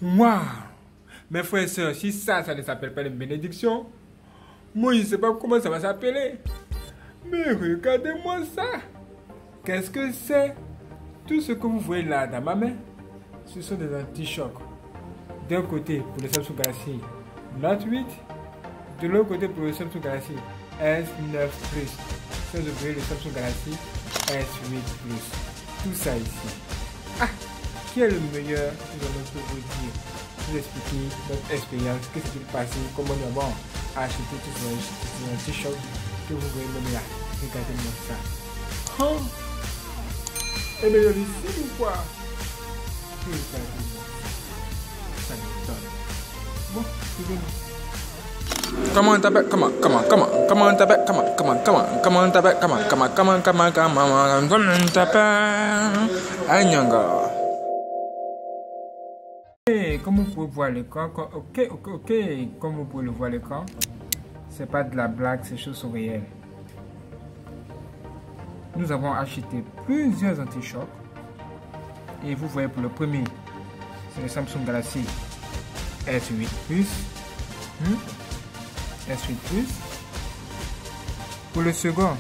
Waouh! Mes frères et sœurs, si ça ne s'appelle pas une bénédiction, moi je ne sais pas comment ça va s'appeler. Mais regardez-moi ça! Qu'est-ce que c'est? Tout ce que vous voyez là dans ma main, ce sont des anti-chocs. D'un côté pour le Samsung Galaxy Note 8, de l'autre côté pour le Samsung Galaxy S9 Plus. Ça, vous voyez le Samsung Galaxy S8 Plus. Tout ça ici. Ah! Qui est le meilleur? Nous allons tout vous dire, vous expliquer notre expérience, qu'est-ce qui s'est passé, comment nous avons acheté tous ces anti-chocs que vous voyez même là. Regardez-moi ça. Oh! Et bien, ici ou quoi? Regardez-moi ça. Ça m'étonne. Bon, suivez-nous. Comment on t'appelle? Comment on t'appelle? Comment on t'appelle? Comment on t'appelle? Anyanga. Comme vous pouvez voir l'écran, ok, comme vous pouvez le voir l'écran, c'est pas de la blague, ces choses sont réelles. Nous avons acheté plusieurs anti-chocs et vous voyez pour le premier, c'est le Samsung Galaxy S8 Plus. S8 Plus. Pour le second,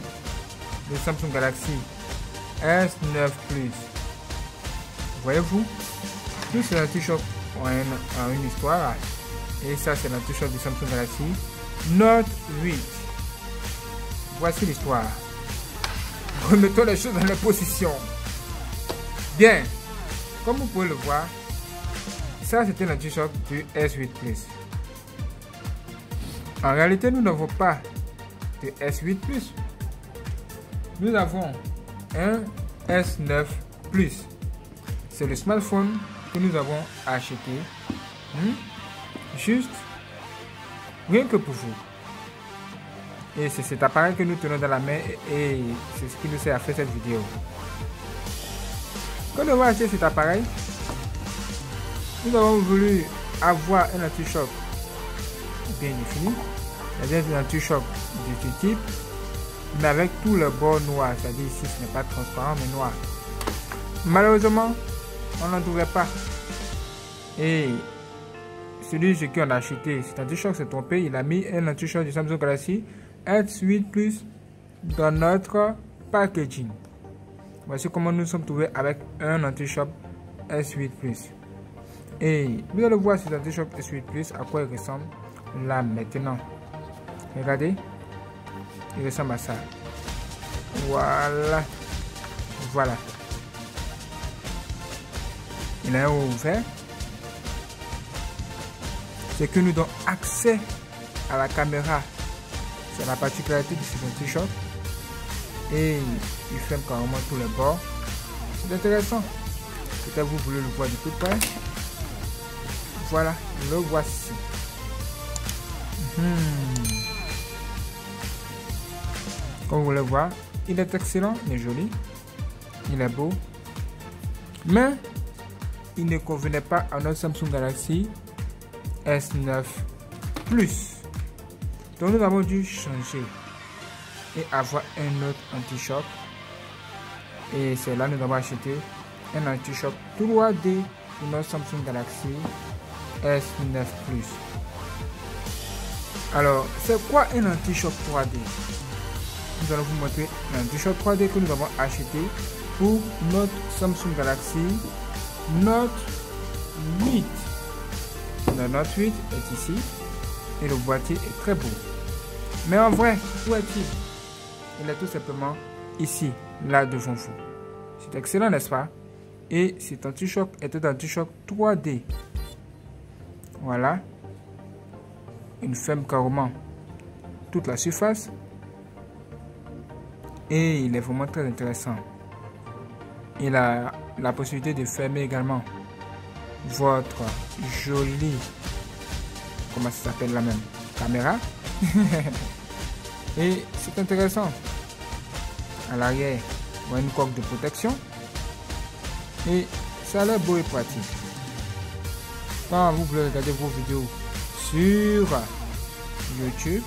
le Samsung Galaxy S9 Plus. Voyez-vous, tous ces anti-chocs ont une histoire. Et ça, c'est l'anti-choc du Samsung Galaxy Note 8. Voici l'histoire. Remettons les choses dans les positions. Bien, comme vous pouvez le voir, ça c'était l'anti-choc du S8 Plus. En réalité, nous n'avons pas de S8 Plus. Nous avons un S9 Plus. C'est le smartphone que nous avons acheté. Juste, rien que pour vous. Et c'est cet appareil que nous tenons dans la main et c'est ce qui nous sert à faire cette vidéo. Quand nous avons acheté cet appareil, nous avons voulu avoir un anti-choc bien défini, c'est-à-dire un anti-choc de ce type, mais avec tout le bord noir, c'est-à-dire ici ce n'est pas transparent mais noir. Malheureusement, on n'en trouvait pas. Et celui qui on a acheté, cet anti-choc s'est trompé, il a mis un anti-choc du Samsung Galaxy S8 Plus dans notre packaging. Voici comment nous sommes trouvés avec un anti-choc S8 Plus. Et vous allez voir cet anti-choc S8 Plus à quoi il ressemble là maintenant. Regardez, il ressemble à ça. Voilà. Voilà. Il a un haut ouvert. C'est que nous donnons accès à la caméra. C'est la particularité de ce anti-choc. Et il ferme carrément tous les bords. C'est intéressant. Peut-être vous voulez le voir de tout près. Voilà, le voici. Comme vous le voyez, il est excellent, il est joli, il est beau. Mais il ne convenait pas à notre Samsung Galaxy S9 Plus. Donc nous avons dû changer et avoir un autre anti-choc. Et c'est là que nous avons acheté un anti-choc 3D pour notre Samsung Galaxy S9 Plus. Alors, c'est quoi un anti-choc 3D? Nous allons vous montrer l'anti-choc 3D que nous avons acheté pour notre Samsung Galaxy Note 8. Le Note 8 est ici et le boîtier est très beau. Mais en vrai, où est-il? Il est tout simplement ici, là devant vous. C'est excellent, n'est-ce pas? Et cet anti-choc est un anti-choc 3D. Voilà. Il ferme carrément toute la surface. Et il est vraiment très intéressant. Il a la possibilité de fermer également votre jolie, comment ça s'appelle la même, caméra. Et c'est intéressant. À l'arrière, on a une coque de protection. Et ça a l'air beau et pratique. Quand vous voulez regarder vos vidéos sur YouTube,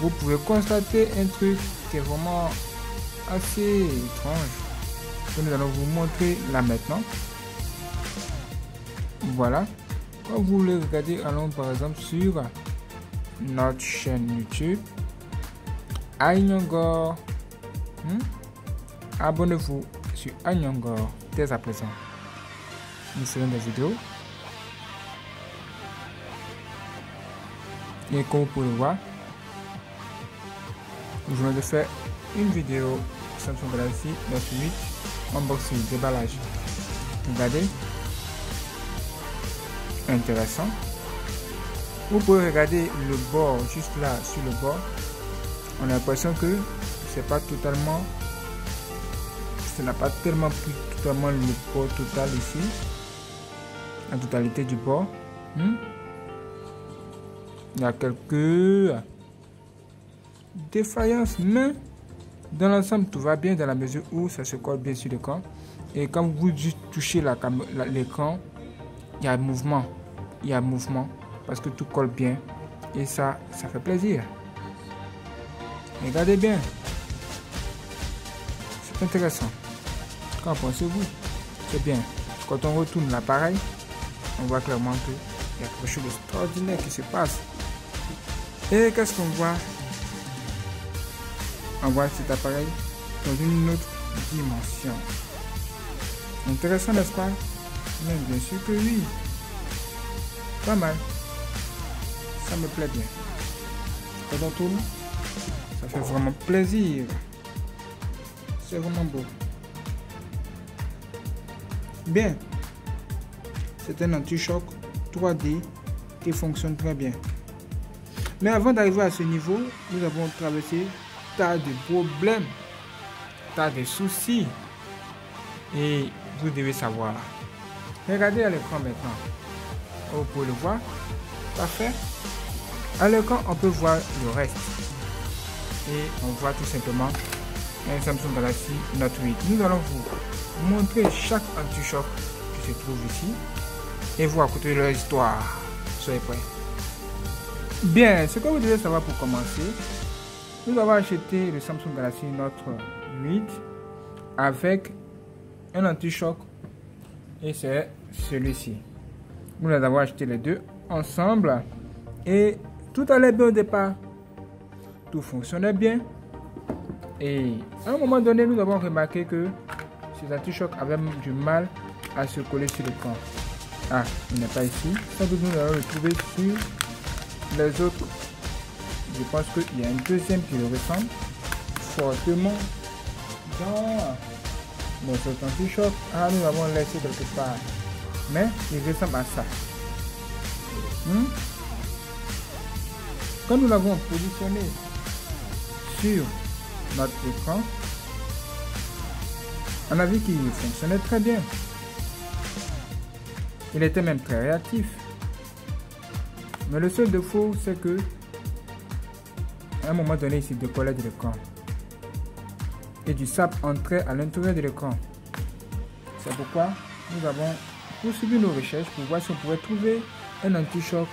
vous pouvez constater un truc qui est vraiment assez étrange que nous allons vous montrer là maintenant. Voilà. Quand vous voulez regarder, allons par exemple sur notre chaîne YouTube. Ainyongor. Abonnez-vous sur Ainyongor dès à présent. Nous ferons des vidéos. Et comme vous pouvez le voir, nous venons de faire une vidéo Samsung Galaxy Note 8 unboxing, déballage. Regardez. Intéressant. Vous pouvez regarder le bord juste là sur le bord. On a l'impression que c'est pas totalement, ça n'a pas tellement pris totalement le bord total ici, la totalité du bord. Il y a quelques défaillances, mais dans l'ensemble tout va bien dans la mesure où ça se colle bien sur l'écran. Et quand vous touchez l'écran, il y a mouvement. Il y a mouvement parce que tout colle bien et ça fait plaisir. Regardez bien, c'est intéressant. Qu'en pensez-vous? C'est bien. Quand on retourne l'appareil, on voit clairement qu'il y a quelque chose d'extraordinaire qui se passe. Et qu'est-ce qu'on voit? On voit cet appareil dans une autre dimension. Intéressant, n'est-ce pas? Mais bien sûr que oui. Pas mal. Ça me plaît bien. Quand on tourne, ça fait vraiment plaisir. C'est vraiment beau. Bien. C'est un anti-choc 3D qui fonctionne très bien. Mais avant d'arriver à ce niveau, nous avons traversé tas de problèmes, tas de soucis. Et vous devez savoir. Regardez à l'écran maintenant. Vous pouvez le voir. Parfait. À l'écran, on peut voir le reste. Et on voit tout simplement un Samsung Galaxy Note 8. Nous allons vous montrer chaque anti-choc qui se trouve ici. Et vous raconter leur histoire. Soyez prêts. Bien, ce que vous devez savoir pour commencer. Nous avons acheté le Samsung Galaxy Note 8 avec un anti-choc. Et c'est celui-ci. Nous avons acheté les deux ensemble et tout allait bien au départ. Tout fonctionnait bien. Et à un moment donné, nous avons remarqué que ces anti-chocs avaient du mal à se coller sur l'écran. Ah, il n'est pas ici. Sans doute nous allons le trouver sur les autres. Je pense qu'il y a un deuxième qui le ressemble fortement dans cet anti-choc. Ah, nous l'avons laissé quelque part. Mais il ressemble à ça. Quand nous l'avons positionné sur notre écran, on a vu qu'il fonctionnait très bien. Il était même très réactif. Mais le seul défaut, c'est que à un moment donné, il se décollait de l'écran. Et du sable entrait à l'intérieur de l'écran. C'est pourquoi nous avons poursuivi nos recherches pour voir si on pouvait trouver un anti-choc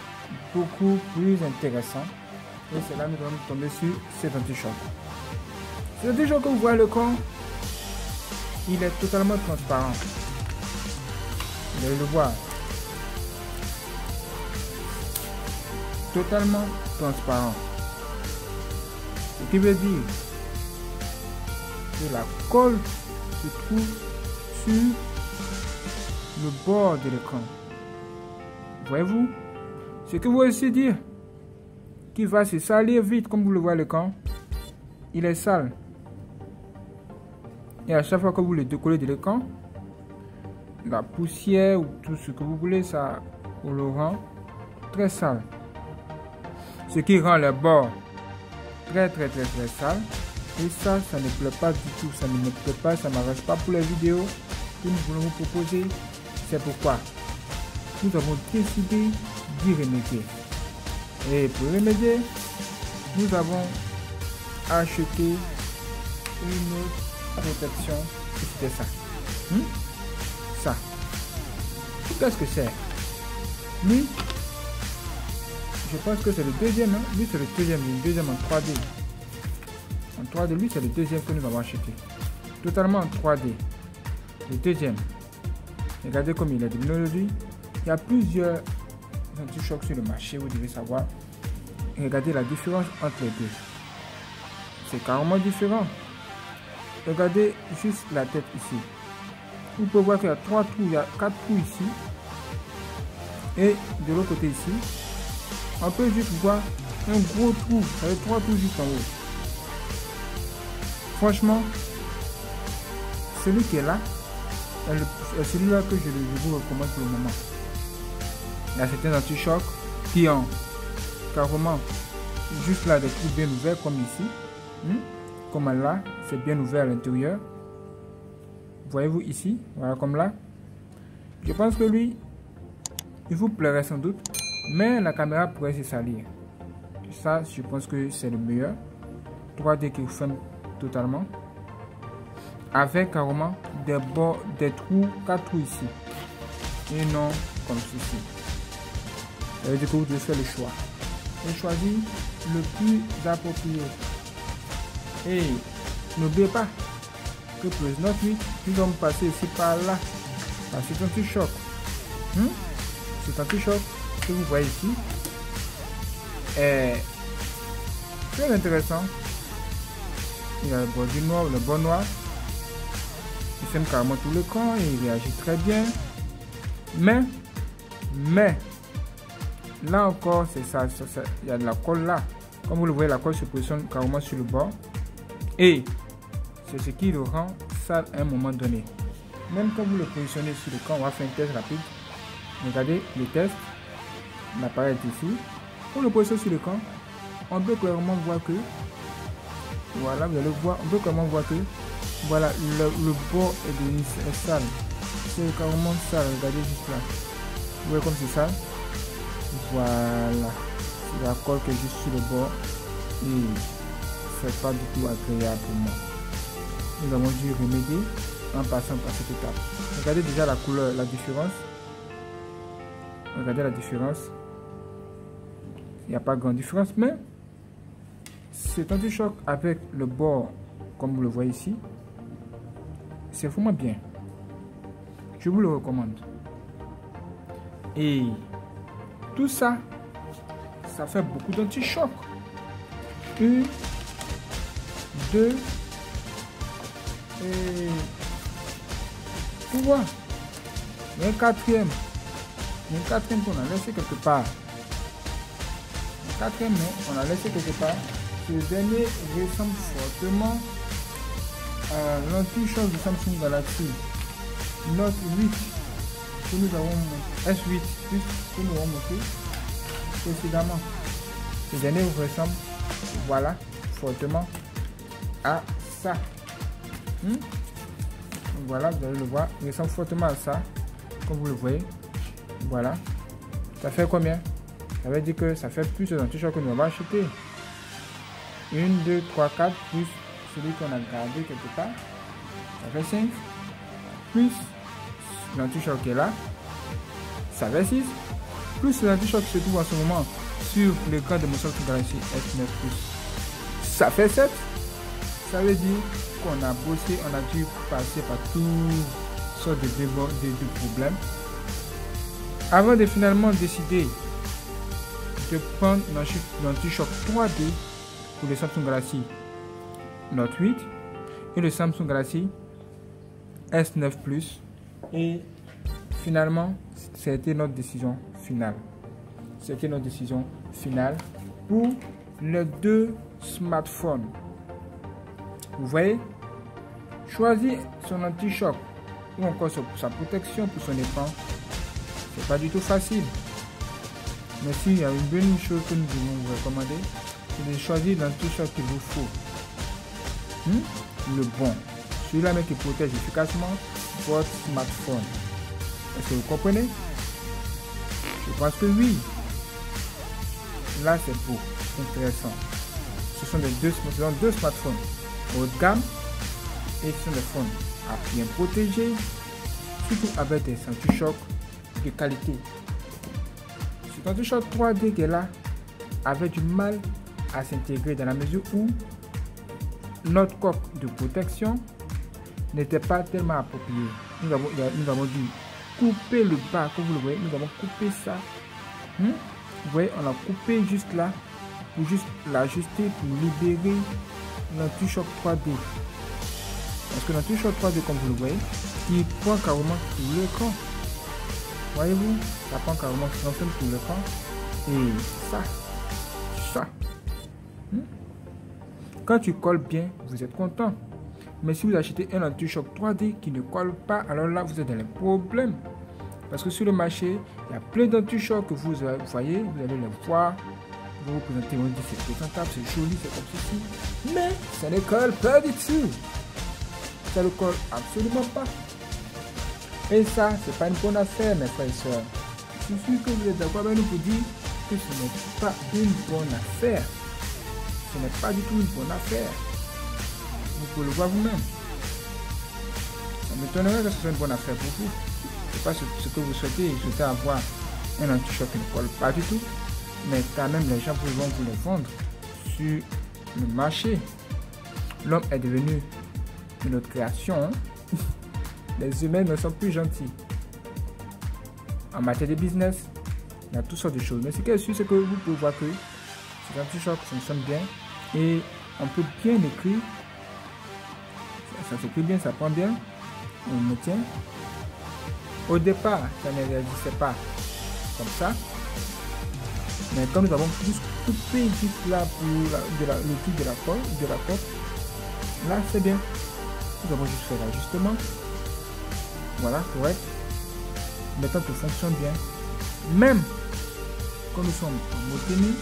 beaucoup plus intéressant. Et c'est là que nous allons tomber sur cet anti-choc. Cet anti-choc que vous voyez à l'écran, il est totalement transparent. Vous allez le voir. Totalement transparent. Ce qui veut dire que la colle se trouve sur le bord de l'écran. Voyez-vous? Ce que vous voulez aussi dire qu'il va se salir vite, comme vous le voyez à l'écran. Il est sale. Et à chaque fois que vous le décollez de l'écran, la poussière ou tout ce que vous voulez, ça vous le rend très sale. Ce qui rend les bords très sales. Et ça ne plaît pas du tout. Ça ne me plaît pas, ça ne m'arrange pas pour les vidéos que nous voulons vous proposer. C'est pourquoi nous avons décidé d'y remédier. Et pour remédier, nous avons acheté une autre protection. C'était ça. Ça. Qu'est-ce que c'est? Lui, je pense que c'est le deuxième. Hein? Lui, c'est le deuxième en 3D. En 3D, lui, c'est le deuxième que nous avons acheté. Totalement en 3D. Le deuxième. Regardez comme il est devenu aujourd'hui. Il y a plusieurs anti-chocs sur le marché, vous devez savoir. Regardez la différence entre les deux. C'est carrément différent. Regardez juste la tête ici. Vous pouvez voir qu'il y a 3 trous, il y a 4 trous ici. Et de l'autre côté ici, on peut juste voir un gros trou, avec 3 trous juste en haut. Franchement, celui qui est là, c'est celui-là que je vous recommande pour le moment. Il y a certains anti-chocs qui ont carrément juste là des trous bien ouverts comme ici. Comme là, c'est bien ouvert à l'intérieur. Voyez-vous ici, voilà comme là. Je pense que lui, il vous plairait sans doute, mais la caméra pourrait se salir. Ça, je pense que c'est le meilleur. 3D qui vous ferme totalement. Avec carrément des bords, des trous, 4 trous ici. Et non comme ceci. Ça veut dire que vous devez faire le choix. Et choisir le plus approprié. Et n'oubliez pas que pour les notes 8, nous allons passer ici par là. C'est un petit choc. C'est un petit choc que vous voyez ici. Et très intéressant. Il y a le bord du noir, le bord noir. Il sème carrément tout l'écran et il réagit très bien. Mais là encore, c'est ça. Il y a de la colle là. Comme vous le voyez, la colle se positionne carrément sur le bord. Et c'est ce qui le rend sale à un moment donné. Même quand vous le positionnez sur l'écran, on va faire un test rapide. Regardez le test. L'appareil est ici. Pour le positionner sur l'écran, on peut clairement voir que, voilà, vous allez voir, on peut clairement voir que, voilà, le bord est devenu sale. C'est carrément sale. Regardez juste là. Vous voyez comme c'est sale. Voilà. C'est la colle qui est juste sur le bord. Et c'est pas du tout agréable pour moi. Nous avons dû remédier en passant par cette étape. Regardez déjà la couleur, la différence. Regardez la différence. Il n'y a pas grande différence, mais cet anti-choc avec le bord, comme vous le voyez ici, c'est vraiment bien. Je vous le recommande. Et tout ça, ça fait beaucoup d'anti-choc. 1, 2 et 3. Il y a un quatrième. Il y a un quatrième qu'on a laissé quelque part. Le quatrième, on a laissé quelque part. Ce dernier ressemble fortement à l'anti-choc du Samsung Galaxy Note 8 que nous avons S8 plus que nous avons montré précédemment. Ce dernier ressemble, voilà, fortement à ça. Voilà, vous allez le voir, il ressemble fortement à ça, comme vous le voyez. Voilà. Ça fait combien? Ça veut dire que ça fait plus de anti-choc que nous avons acheté. 1, 2, 3, 4, plus celui qu'on a gardé quelque part. Ça fait 5. Plus l'anti-choc qui est là. Ça fait 6. Plus l'anti-choc qui se trouve en ce moment sur l'écran de mon Samsung Galaxy S9 Plus. Ça fait 7. Ça veut dire qu'on a bossé, on a dû passer par toutes sortes de problèmes avant de finalement décider de prendre l'anti-choc 3D pour le Samsung Galaxy Note 8 et le Samsung Galaxy S9 Plus. Et finalement, c'était notre décision finale. C'était notre décision finale pour les deux smartphones. Vous voyez, choisir son anti-choc ou encore sa protection pour son écran, c'est pas du tout facile. Mais s'il y a une bonne chose que nous devons vous recommander, c'est de choisir l'anti-choc qu'il vous faut. Le bon. Celui-là même qui protège efficacement votre smartphone. Est-ce que vous comprenez? Je pense que oui. Là, c'est beau, c'est intéressant. Ce sont deux smartphones haut de gamme et ce sont des phones à bien protéger, surtout avec des anti-chocs de qualité. Cet anti-choc 3D qui est là avait du mal à s'intégrer dans la mesure où notre coque de protection n'était pas tellement appropriée. Nous avons dû coupé le bas, comme vous le voyez, nous avons coupé ça. Vous voyez, on a coupé juste là, pour juste l'ajuster, pour libérer l'anti-choc 3D. Parce que l'anti-choc 3D, comme vous le voyez, il prend carrément tout l'écran. Voyez-vous, ça prend carrément tout l'écran. Et ça. Quand tu colles bien, vous êtes content. Mais si vous achetez un anti-choc 3D qui ne colle pas, alors là, vous êtes dans les problèmes. Parce que sur le marché, il y a plein d'anti-chocs que vous voyez, vous allez les voir. Vous vous présentez, on dit c'est présentable, c'est joli, c'est comme ceci. Mais ça ne colle pas du tout. Ça ne colle absolument pas. Et ça, c'est pas une bonne affaire, mes frères et sœurs. Je suis sûr que vous êtes d'accord avec nous pour dire que ce n'est pas une bonne affaire. Ce n'est pas du tout une bonne affaire. Vous pouvez le voir vous-même. Ça m'étonnerait que ce soit une bonne affaire pour vous. Ce n'est pas ce que vous souhaitez. Vous souhaitez avoir un anti-choc qui ne colle pas du tout. Mais quand même, les gens vont vous le vendre sur le marché. L'homme est devenu une autre création. Les humains ne sont plus gentils. En matière de business, il y a toutes sortes de choses. Mais ce qui est sûr, c'est que vous pouvez voir que ces anti-chocs fonctionnent bien. Et on peut bien écrire. Ça s'écrit bien, ça prend bien. On me tient. Au départ, ça ne réagissait pas comme ça. Mais comme nous avons juste coupé juste là pour le truc de la porte, là c'est bien. Nous avons juste fait l'ajustement. Voilà, correct. Maintenant tout fonctionne bien. Même quand nous sommes en mode tenue,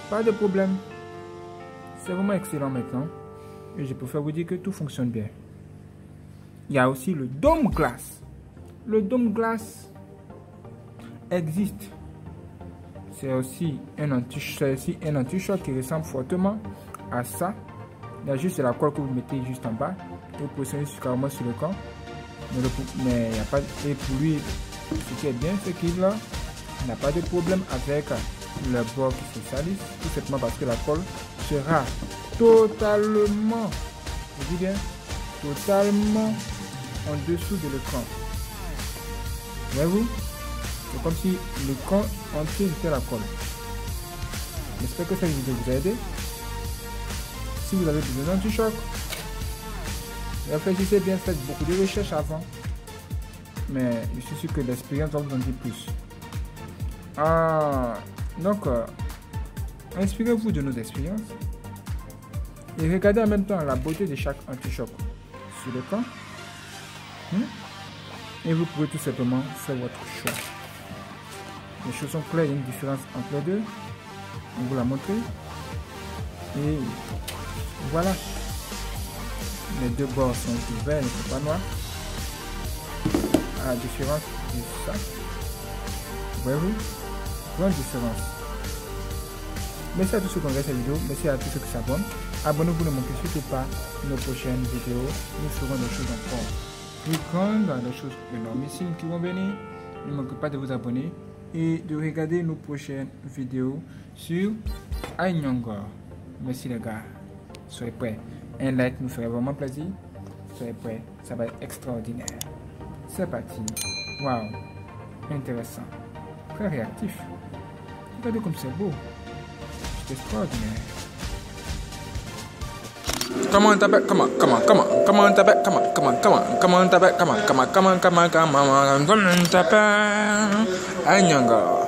pas de problème. C'est vraiment excellent maintenant. Et je préfère vous dire que tout fonctionne bien. Il y a aussi le dôme glace. Le dôme glace existe. C'est aussi un anti-choc qui ressemble fortement à ça. Il y a juste la colle que vous mettez juste en bas. Et vous positionnez carrément sur le camp. Mais il n'y a pas. Et pour lui, ce qui est bien, c'est qu'il n'a pas de problème avec le bord qui se salisse. Tout simplement parce que la colle sera totalement, je dis bien, totalement en dessous de l'écran. Voyez-vous? C'est comme si l'écran entier était la colle. J'espère que cette vidéo vous a aidé. Si vous avez besoin d'anti-choc, réfléchissez bien, faites beaucoup de recherches avant. Mais je suis sûr que l'expérience va vous en dire plus. Donc, inspirez-vous de nos expériences. Et regardez en même temps la beauté de chaque anti-choc sur le camp. Et vous pouvez tout simplement faire votre choix. Les choses sont claires, il y a une différence entre les deux. On vous l'a montré. Et voilà. Les deux bords sont ouverts, ils ne sont pas noirs. À la différence de ça. Voyez-vous? Grande différence. Merci à tous ceux qui ont regardé cette vidéo. Merci à tous ceux qui s'abonnent. Abonnez-vous, ne manquez surtout pas nos prochaines vidéos. Nous ferons des choses encore plus grandes, des choses énormissimes qui vont venir. Ne manquez pas de vous abonner et de regarder nos prochaines vidéos sur Ainyangor. Merci les gars. Soyez prêts. Un like nous ferait vraiment plaisir. Soyez prêts. Ça va être extraordinaire. C'est parti. Waouh. Intéressant. Très réactif. Regardez comme c'est beau. C'est extraordinaire. Come on, tap it, come on, come on, come on, come on, tap it, come on, come on, come on, come on, tap it, come on, come on, come on, come on, come on, come on, tap it, Ainyangor.